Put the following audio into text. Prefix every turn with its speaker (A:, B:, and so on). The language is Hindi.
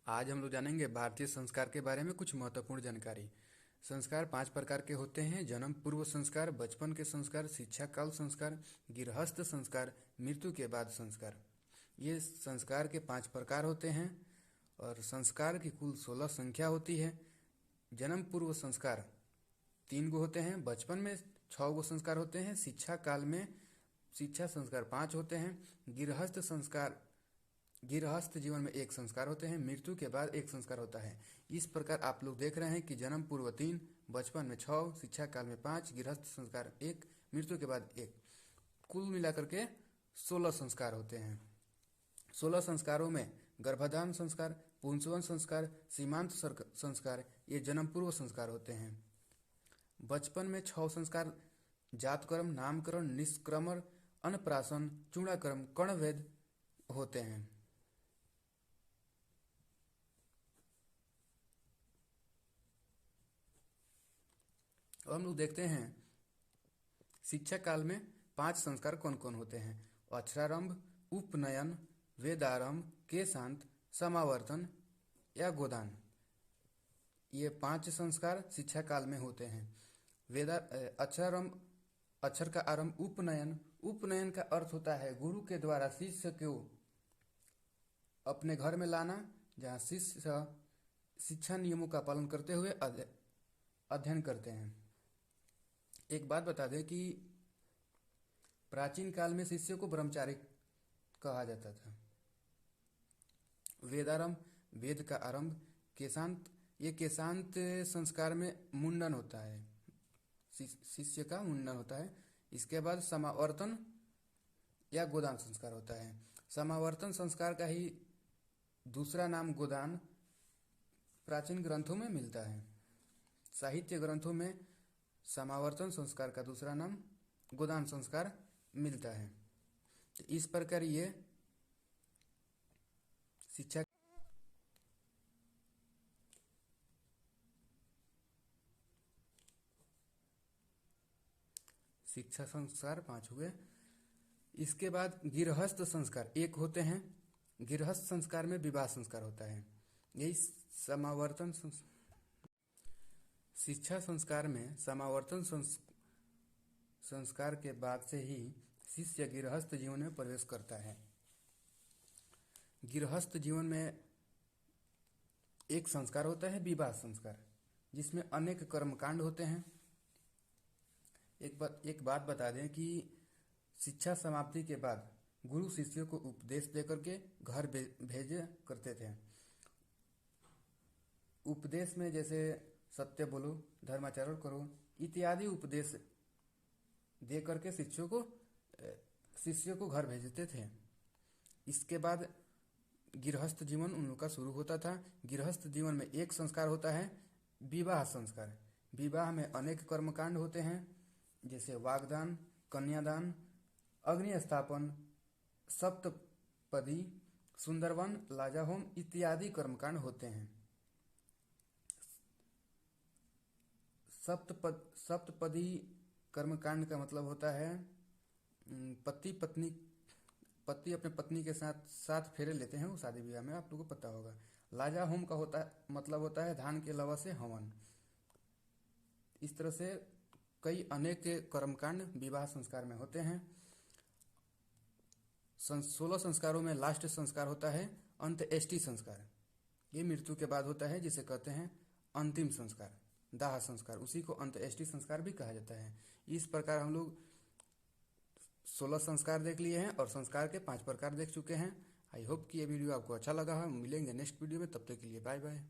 A: आज हम लोग जानेंगे भारतीय संस्कार के बारे में कुछ महत्वपूर्ण जानकारी। संस्कार 5 प्रकार के होते हैं: जन्म पूर्व संस्कार, बचपन के संस्कार, शिक्षा काल संस्कार, गृहस्थ संस्कार, मृत्यु के बाद संस्कार। ये संस्कार के 5 प्रकार होते हैं और संस्कार की कुल 16 संख्या होती है। जन्म पूर्व संस्कार 3 गो होते हैं, बचपन में 6 गो संस्कार होते हैं, शिक्षा काल में शिक्षा संस्कार 5 होते हैं, गृहस्थ जीवन में 1 संस्कार होते हैं, मृत्यु के बाद 1 संस्कार होता है। इस प्रकार आप लोग देख रहे हैं कि जन्म पूर्व 3, बचपन में 6, शिक्षा काल में 5, गृहस्थ संस्कार 1, मृत्यु के बाद 1, कुल मिलाकर के 16 संस्कार होते हैं। 16 संस्कारों में गर्भाधान संस्कार, पुंसवन संस्कार, सीमांत संस्कार ये जन्म पूर्व संस्कार होते हैं। बचपन में 6 संस्कार जातकर्म, नामकरण, निष्क्रमण, अन्नप्राशन, चूड़ाकर्म, कर्णवेद होते हैं। अब हम लोग देखते हैं शिक्षा काल में 5 संस्कार कौन कौन होते हैं: अक्षरारंभ, उपनयन, वेदारंभ, केशांत, समावर्तन या गोदान। ये 5 संस्कार शिक्षा काल में होते हैं। अक्षरारंभ, अक्षर का आरंभ। उपनयन का अर्थ होता है गुरु के द्वारा शिष्य को अपने घर में लाना, जहाँ शिष्य शिक्षा नियमों का पालन करते हुए अध्ययन करते हैं। एक बात बता दें कि प्राचीन काल में शिष्य को ब्रह्मचारी कहा जाता था। वेदारंभ, वेद का आरंभ। केशांत, ये केशांत संस्कार में मुंडन होता है, शिष्य का मुंडन होता है। इसके बाद समावर्तन या गोदान संस्कार होता है। समावर्तन संस्कार का ही दूसरा नाम गोदान प्राचीन ग्रंथों में मिलता है। साहित्य ग्रंथों में समावर्तन संस्कार का दूसरा नाम गोदान संस्कार मिलता है। तो इस प्रकार ये शिक्षा संस्कार 5 हुए। इसके बाद गृहस्थ संस्कार 1 होते हैं। गृहस्थ संस्कार में विवाह संस्कार होता है। यही समावर्तन शिक्षा संस्कार में समावर्तन संस्कार के बाद से ही शिष्य गृहस्थ जीवन में प्रवेश करता है। गृहस्थ जीवन में एक संस्कार होता है विवाह संस्कार, जिसमें अनेक कर्मकांड होते हैं। एक बात बता दें कि शिक्षा समाप्ति के बाद गुरु शिष्यों को उपदेश देकर के घर भेजे करते थे। उपदेश में जैसे सत्य बोलो, धर्माचरण करो इत्यादि उपदेश दे करके शिष्यों को घर भेजते थे। इसके बाद गृहस्थ जीवन उन लोग का शुरू होता था। गृहस्थ जीवन में एक संस्कार होता है विवाह संस्कार। विवाह में अनेक कर्मकांड होते हैं, जैसे वागदान, कन्यादान, अग्नि स्थापन, सप्तपदी, सुंदरवन, लाजाहोम इत्यादि कर्मकांड होते हैं। सप्तपदी कर्मकांड का मतलब होता है पति अपने पत्नी के साथ 7 फेरे लेते हैं वो शादी विवाह में, आप लोगों को पता होगा। लाजा होम का मतलब होता है धान के लवा से हवन। इस तरह से कई अनेक कर्मकांड विवाह संस्कार में होते हैं। 16 संस्कारों में लास्ट संस्कार होता है अंत्येष्टि संस्कार। ये मृत्यु के बाद होता है, जिसे कहते हैं अंतिम संस्कार, दाह संस्कार। उसी को अंत्येष्टि संस्कार भी कहा जाता है। इस प्रकार हम लोग 16 संस्कार देख लिए हैं और संस्कार के 5 प्रकार देख चुके हैं। आई होप कि ये वीडियो आपको अच्छा लगा है। मिलेंगे नेक्स्ट वीडियो में, तब तक के लिए बाय बाय।